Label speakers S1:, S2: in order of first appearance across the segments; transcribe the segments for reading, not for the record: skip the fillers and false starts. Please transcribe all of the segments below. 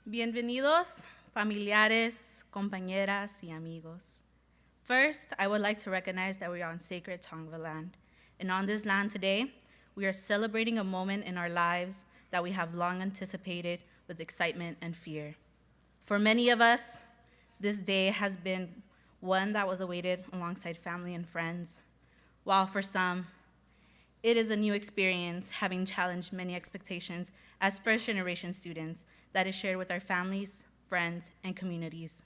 S1: Bienvenidos, familiares, compañeras, y amigos. First, I would like to recognize that we are on sacred Tongva land. And on this land today, we are celebrating a moment in our lives that we have long anticipated with excitement and fear. For many of us, this day has been one that was awaited alongside family and friends, while for some, it is a new experience, having challenged many expectations as first-generation students that is shared with our families, friends, and communities.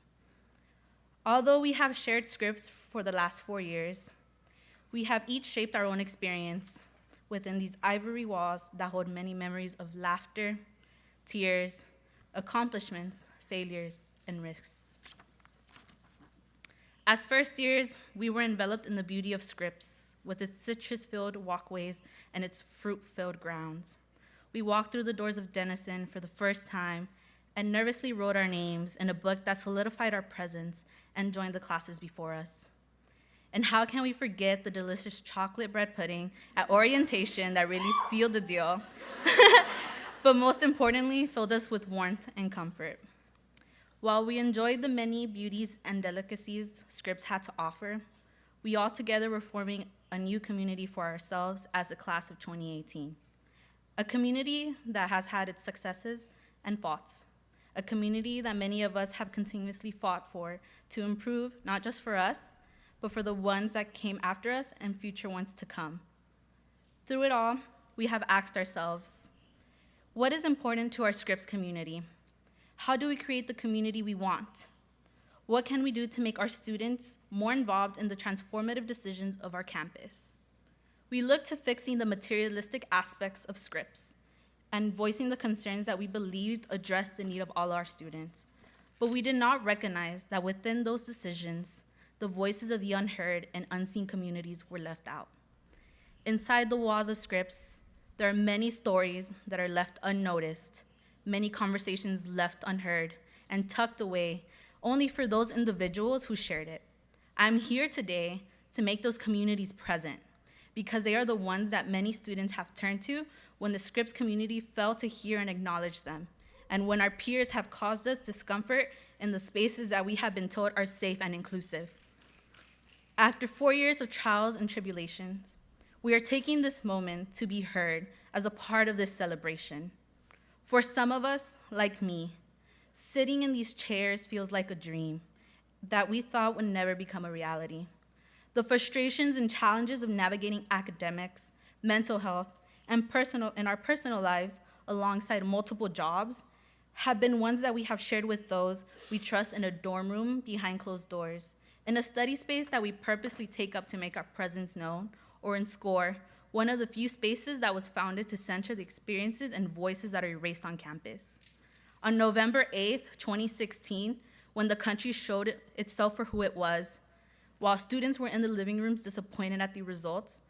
S1: Although we have shared Scripps for the last 4 years, we have each shaped our own experience within these ivory walls that hold many memories of laughter, tears, accomplishments, failures, and risks. As first years, we were enveloped in the beauty of Scripps, with its citrus-filled walkways and its fruit-filled grounds. We walked through the doors of Denison for the first time and nervously wrote our names in a book that solidified our presence and joined the classes before us. And how can we forget the delicious chocolate bread pudding at orientation that really sealed the deal, but most importantly, filled us with warmth and comfort. While we enjoyed the many beauties and delicacies Scripps had to offer, we all together were forming a new community for ourselves as the class of 2018. A community that has had its successes and faults. A community that many of us have continuously fought for to improve, not just for us, but for the ones that came after us and future ones to come. Through it all, we have asked ourselves, what is important to our Scripps community? How do we create the community we want? What can we do to make our students more involved in the transformative decisions of our campus? We look to fixing the materialistic aspects of Scripps and voicing the concerns that we believed addressed the need of all our students. But we did not recognize that within those decisions, the voices of the unheard and unseen communities were left out. Inside the walls of Scripps, there are many stories that are left unnoticed, many conversations left unheard and tucked away only for those individuals who shared it. I'm here today to make those communities present because they are the ones that many students have turned to when the Scripps community failed to hear and acknowledge them, and when our peers have caused us discomfort in the spaces that we have been told are safe and inclusive. After 4 years of trials and tribulations, we are taking this moment to be heard as a part of this celebration. For some of us, like me, sitting in these chairs feels like a dream that we thought would never become a reality. The frustrations and challenges of navigating academics, mental health, and our personal lives alongside multiple jobs have been ones that we have shared with those we trust in a dorm room behind closed doors, in a study space that we purposely take up to make our presence known, or in SCORE, one of the few spaces that was founded to center the experiences and voices that are erased on campus. On November 8th, 2016, when the country showed itself for who it was, while students were in the living rooms disappointed at the results,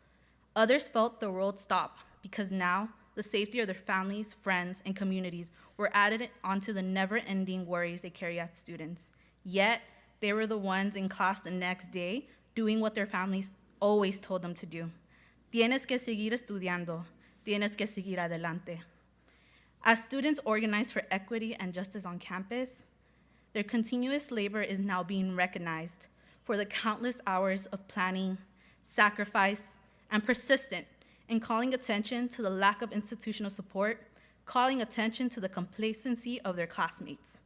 S1: others felt the world stop because now the safety of their families, friends, and communities were added onto the never-ending worries they carry as students. Yet, they were the ones in class the next day doing what their families always told them to do. Tienes que seguir estudiando. Tienes que seguir adelante. As students organize for equity and justice on campus, their continuous labor is now being recognized for the countless hours of planning, sacrifice, and persistent in calling attention to the lack of institutional support, calling attention to the complacency of their classmates.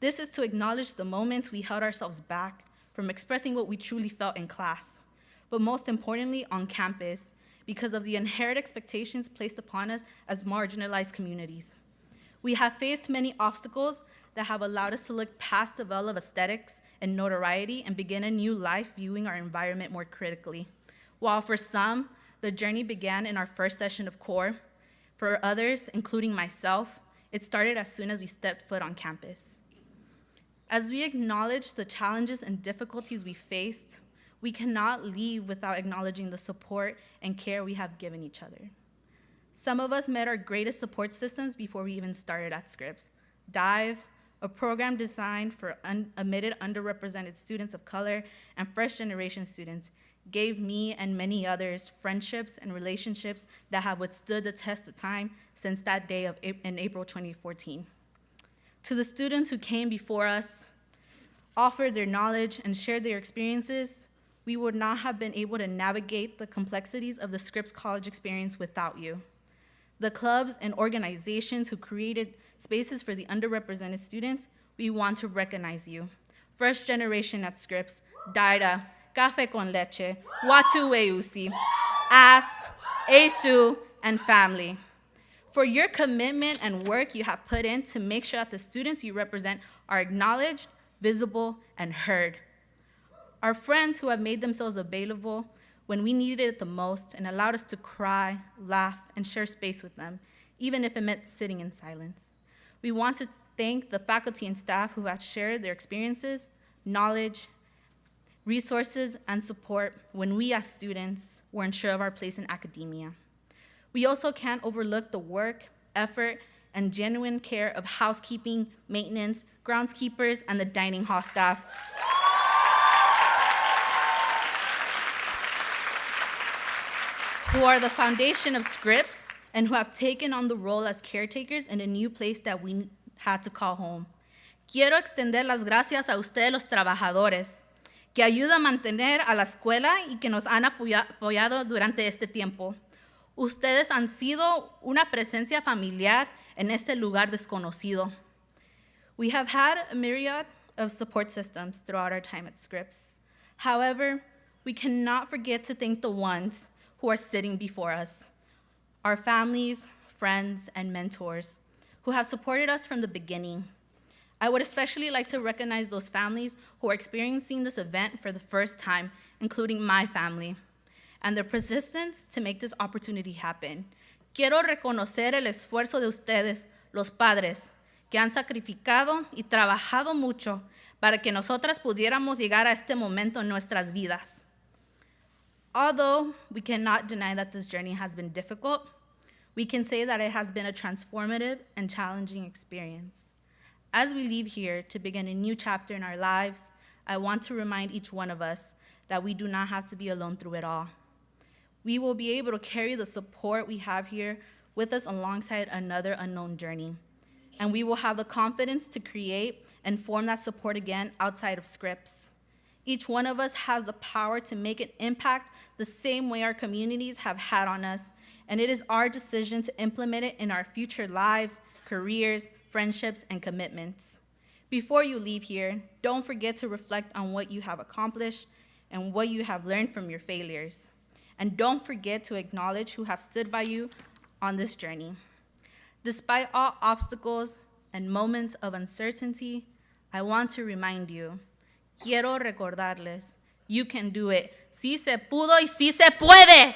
S1: This is to acknowledge the moments we held ourselves back from expressing what we truly felt in class, but most importantly on campus, because of the inherent expectations placed upon us as marginalized communities. We have faced many obstacles that have allowed us to look past the veil of aesthetics and notoriety and begin a new life viewing our environment more critically. While for some, the journey began in our first session of core, for others, including myself, it started as soon as we stepped foot on campus. As we acknowledge the challenges and difficulties we faced, we cannot leave without acknowledging the support and care we have given each other. Some of us met our greatest support systems before we even started at Scripps. DIVE, a program designed for admitted underrepresented students of color and first-generation students, gave me and many others friendships and relationships that have withstood the test of time since that day in April 2014. To the students who came before us, offered their knowledge, and shared their experiences, we would not have been able to navigate the complexities of the Scripps College experience without you. The clubs and organizations who created spaces for the underrepresented students, we want to recognize you. First generation at Scripps, Daira, Café con Leche, Watu Weusi, ASP, ASU, and family. For your commitment and work you have put in to make sure that the students you represent are acknowledged, visible, and heard. Our friends who have made themselves available when we needed it the most and allowed us to cry, laugh, and share space with them, even if it meant sitting in silence. We want to thank the faculty and staff who have shared their experiences, knowledge, resources, and support when we as students were unsure of our place in academia. We also can't overlook the work, effort, and genuine care of housekeeping, maintenance, groundskeepers, and the dining hall staff. Who are the foundation of Scripps and who have taken on the role as caretakers in a new place that we had to call home. Quiero extender las gracias a ustedes los trabajadores que ayudan a mantener a la escuela y que nos han apoyado durante este tiempo. Ustedes han sido una presencia familiar en este lugar desconocido. We have had a myriad of support systems throughout our time at Scripps. However, we cannot forget to thank the ones who are sitting before us, our families, friends, and mentors who have supported us from the beginning. I would especially like to recognize those families who are experiencing this event for the first time, including my family, and their persistence to make this opportunity happen. Quiero reconocer el esfuerzo de ustedes, los padres, que han sacrificado y trabajado mucho para que nosotras pudiéramos llegar a este momento en nuestras vidas. Although we cannot deny that this journey has been difficult, we can say that it has been a transformative and challenging experience. As we leave here to begin a new chapter in our lives, I want to remind each one of us that we do not have to be alone through it all. We will be able to carry the support we have here with us alongside another unknown journey. And we will have the confidence to create and form that support again outside of Scripps. Each one of us has the power to make an impact the same way our communities have had on us, and it is our decision to implement it in our future lives, careers, friendships, and commitments. Before you leave here, don't forget to reflect on what you have accomplished and what you have learned from your failures. And don't forget to acknowledge who have stood by you on this journey. Despite all obstacles and moments of uncertainty, I want to remind you, quiero recordarles, you can do it. Sí se pudo y sí se puede.